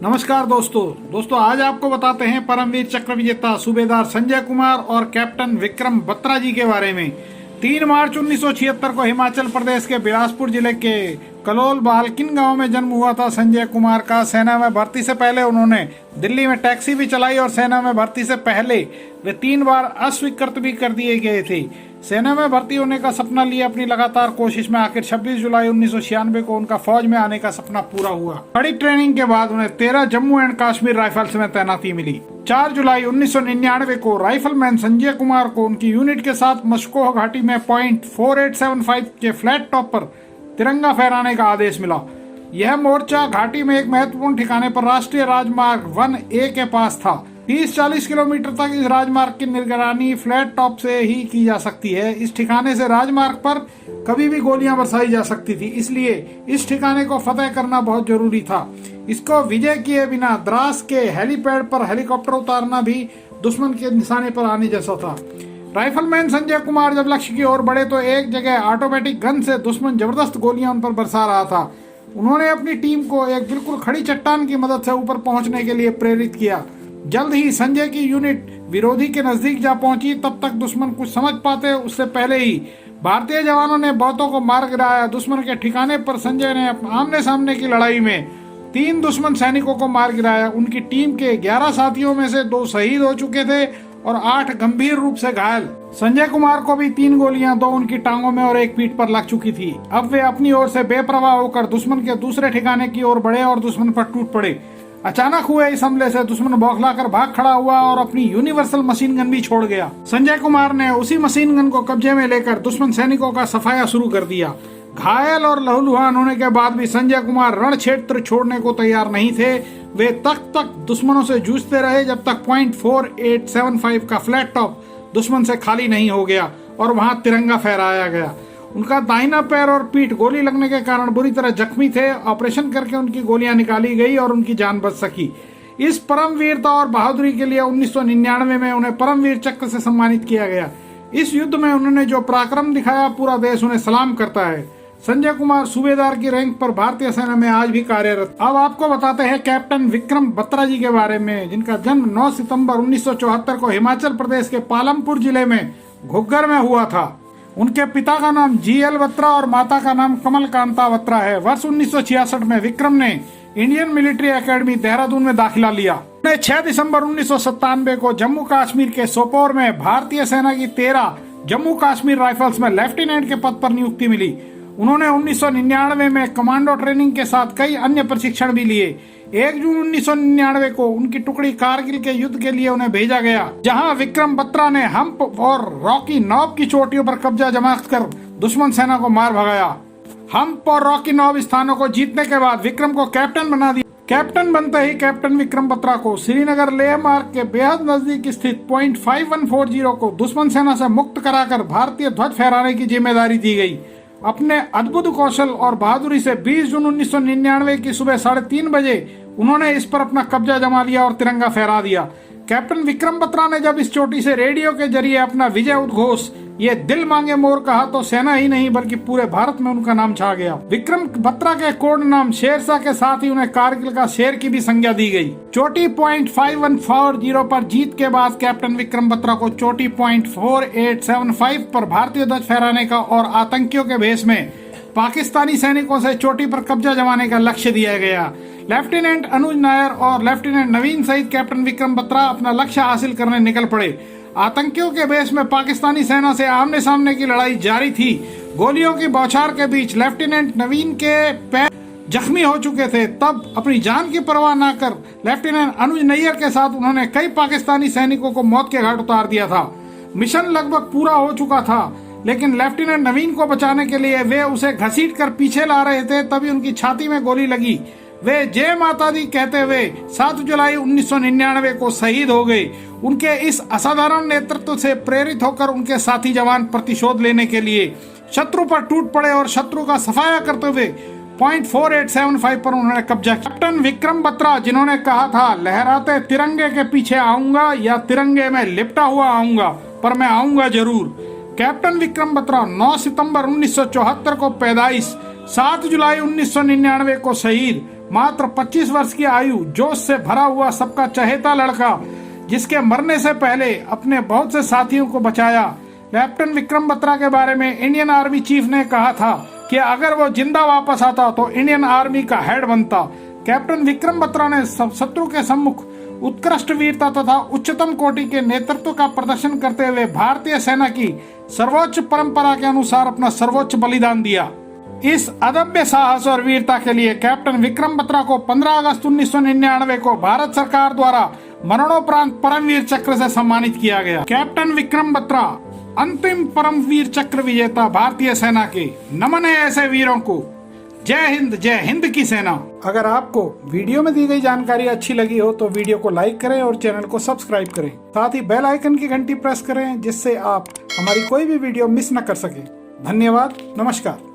नमस्कार दोस्तों आज आपको बताते हैं परमवीर चक्र विजेता सूबेदार संजय कुमार और कैप्टन विक्रम बत्रा जी के बारे में। 3 मार्च 1976 को हिमाचल प्रदेश के बिलासपुर जिले के कलोल बालकिन गांव में जन्म हुआ था संजय कुमार का। सेना में भर्ती से पहले उन्होंने दिल्ली में टैक्सी भी चलाई और सेना में भर्ती से पहले वे 3 बार अस्वीकृत भी कर दिए गए थे। सेना में भर्ती होने का सपना लिए अपनी लगातार कोशिश में आखिर 26 जुलाई 1996 को उनका फौज में आने का सपना पूरा हुआ। कड़ी ट्रेनिंग के बाद उन्हें 13 जम्मू एंड कश्मीर राइफल्स में तैनाती मिली। 4 जुलाई 1999 को राइफलमैन संजय कुमार को उनकी यूनिट के साथ मशकोह घाटी में .4875 के फ्लैट टॉप पर तिरंगा फहराने का आदेश मिला। यह मोर्चा घाटी में एक महत्वपूर्ण ठिकाने पर राष्ट्रीय राजमार्ग 1A के पास था। 30-40 किलोमीटर तक इस राजमार्ग की निगरानी फ्लैट टॉप से ही की जा सकती है। इस ठिकाने से राजमार्ग पर कभी भी गोलियां बरसाई जा सकती थी, इसलिए इस ठिकाने को फतेह करना बहुत जरूरी था। इसको विजय किए बिना द्रास के हेलीपैड पर हेलीकॉप्टर उतारना भी दुश्मन के निशाने पर आने जैसा था। राइफलमैन संजय कुमार जब लक्ष्य की ओर बढ़े तो एक जगह ऑटोमेटिक गन से दुश्मन जबरदस्त गोलियां उन पर बरसा रहा था। उन्होंने अपनी टीम को एक बिल्कुल खड़ी चट्टान की मदद से ऊपर पहुंचने के लिए प्रेरित किया। जल्द ही संजय की यूनिट विरोधी के नजदीक जा पहुंची। तब तक दुश्मन कुछ समझ पाते उससे पहले ही भारतीय जवानों ने बहुतों को मार गिराया। दुश्मन के ठिकाने पर संजय ने आमने सामने की लड़ाई में 3 दुश्मन सैनिकों को मार गिराया। उनकी टीम के 11 साथियों में से 2 शहीद हो चुके थे और 8 गंभीर रूप से घायल। संजय कुमार को भी 3 गोलियां 2 उनकी टांगों में और 1 पीठ पर लग चुकी थी। अब वे अपनी ओर से बेपरवाह होकर दुश्मन के दूसरे ठिकाने की ओर बढ़े और दुश्मन पर टूट पड़े। अचानक हुए इस हमले से दुश्मन बौखलाकर भाग खड़ा हुआ और अपनी यूनिवर्सल मशीन गन भी छोड़ गया। संजय कुमार ने उसी मशीन गन को कब्जे में लेकर दुश्मन सैनिकों का सफाया शुरू कर दिया। घायल और लहूलुहान होने के बाद भी संजय कुमार रण क्षेत्र छोड़ने को तैयार नहीं थे। वे तक दुश्मनों से जूझते रहे जब तक .4875 का फ्लैट टॉप दुश्मन से खाली नहीं हो गया और वहां तिरंगा फहराया गया। उनका दाहिना पैर और पीठ गोली लगने के कारण बुरी तरह जख्मी थे। ऑपरेशन करके उनकी गोलियां निकाली गई और उनकी जान बच सकी। इस परम वीरता और बहादुरी के लिए 1999 में उन्हें परमवीर चक्र से सम्मानित किया गया। इस युद्ध में उन्होंने जो पराक्रम दिखाया पूरा देश उन्हें सलाम करता है। संजय कुमार सूबेदार की रैंक पर भारतीय सेना में आज भी कार्यरत। अब आपको बताते हैं कैप्टन विक्रम बत्रा जी के बारे में, जिनका जन्म 9 सितंबर 1974 को हिमाचल प्रदेश के पालमपुर जिले में घुग्गर में हुआ था। उनके पिता का नाम GL बत्रा और माता का नाम कमल कांता बत्रा है। वर्ष 1966 में विक्रम ने इंडियन मिलिट्री एकेडमी देहरादून में दाखिला लिया। उन्हें 6 दिसंबर 1997 को जम्मू कश्मीर के सोपोर में भारतीय सेना की 13 जम्मू कश्मीर राइफल्स में लेफ्टिनेंट के पद पर नियुक्ति मिली। उन्होंने 1999 में कमांडो ट्रेनिंग के साथ कई अन्य प्रशिक्षण भी लिए। 1 जून 1999 को उनकी टुकड़ी कारगिल के युद्ध के लिए उन्हें भेजा गया, जहां विक्रम बत्रा ने हम्प और रॉकी नॉब की चोटियों पर कब्जा जमा कर दुश्मन सेना को मार भगाया। हम्प और रॉकी नॉब स्थानों को जीतने के बाद विक्रम को कैप्टन बना दिया। कैप्टन बनते ही कैप्टन विक्रम बत्रा को श्रीनगर लेह मार्ग के बेहद नजदीक स्थित .5140 को दुश्मन सेना से मुक्त कराकर भारतीय ध्वज फहराने की जिम्मेदारी दी गई। अपने अद्भुत कौशल और बहादुरी से 20 जून 1999 की सुबह 3:30 बजे उन्होंने इस पर अपना कब्जा जमा लिया और तिरंगा फहरा दिया। कैप्टन विक्रम बत्रा ने जब इस चोटी से रेडियो के जरिए अपना विजय उद्घोष ये दिल मांगे मोर कहा तो सेना ही नहीं बल्कि पूरे भारत में उनका नाम छा गया। विक्रम बत्रा के कोड नाम शेरशाह के साथ ही उन्हें कारगिल का शेर की भी संज्ञा दी गई। चोटी .5140 पर जीत के बाद कैप्टन विक्रम बत्रा को चोटी .4875 पर भारतीय ध्वज फहराने का और आतंकियों के भेष में पाकिस्तानी सैनिकों से चोटी पर कब्जा जमाने का लक्ष्य दिया गया। लेफ्टिनेंट अनुज नायर और लेफ्टिनेंट नवीन सहित कैप्टन विक्रम बत्रा अपना लक्ष्य हासिल करने निकल पड़े। आतंकियों के भेष में पाकिस्तानी सेना से आमने सामने की लड़ाई जारी थी। गोलियों की बौछार के बीच लेफ्टिनेंट नवीन के पैर जख्मी हो चुके थे। तब अपनी जान की परवाह न कर लेफ्टिनेंट अनुज नैयर के साथ उन्होंने कई पाकिस्तानी सैनिकों को मौत के घाट उतार दिया था। मिशन लगभग पूरा हो चुका था, लेकिन लेफ्टिनेंट नवीन को बचाने के लिए वे उसे घसीट कर पीछे ला रहे थे, तभी उनकी छाती में गोली लगी। वे जय माता दी कहते हुए 7 जुलाई 1999 को शहीद हो गए। उनके इस असाधारण नेतृत्व से प्रेरित होकर उनके साथी जवान प्रतिशोध लेने के लिए शत्रु पर टूट पड़े और शत्रु का सफाया करते हुए .4875 पर उन्होंने कब्जा किया। कैप्टन विक्रम बत्रा, जिन्होंने कहा था लहराते तिरंगे के पीछे आऊंगा या तिरंगे में लिपटा हुआ आऊंगा, पर मैं आऊंगा जरूर। कैप्टन विक्रम बत्रा 9 सितंबर 1974 को पैदाइश, 7 जुलाई 1999 को शहीद, मात्र 25 वर्ष की आयु, जोश से भरा हुआ सबका चहेता लड़का, जिसके मरने से पहले अपने बहुत से साथियों को बचाया। कैप्टन विक्रम बत्रा के बारे में इंडियन आर्मी चीफ ने कहा था कि अगर वो जिंदा वापस आता तो इंडियन आर्मी का हेड बनता। कैप्टन विक्रम बत्रा ने शत्रु के सम्मुख उत्कृष्ट वीरता तथा उच्चतम कोटि के नेतृत्व का प्रदर्शन करते हुए भारतीय सेना की सर्वोच्च परंपरा के अनुसार अपना सर्वोच्च बलिदान दिया। इस अदम्य साहस और वीरता के लिए कैप्टन विक्रम बत्रा को 15 अगस्त 1999 को भारत सरकार द्वारा मरणोपरांत परमवीर चक्र से सम्मानित किया गया। कैप्टन विक्रम बत्रा अंतिम परमवीर चक्र विजेता भारतीय सेना के। नमन है ऐसे वीरों को। जय हिंद की सेना। अगर आपको वीडियो में दी गई जानकारी अच्छी लगी हो तो वीडियो को लाइक करें और चैनल को सब्सक्राइब करें। साथ ही बेल आइकन की घंटी प्रेस करें, जिससे आप हमारी कोई भी वीडियो मिस न कर सके। धन्यवाद। नमस्कार।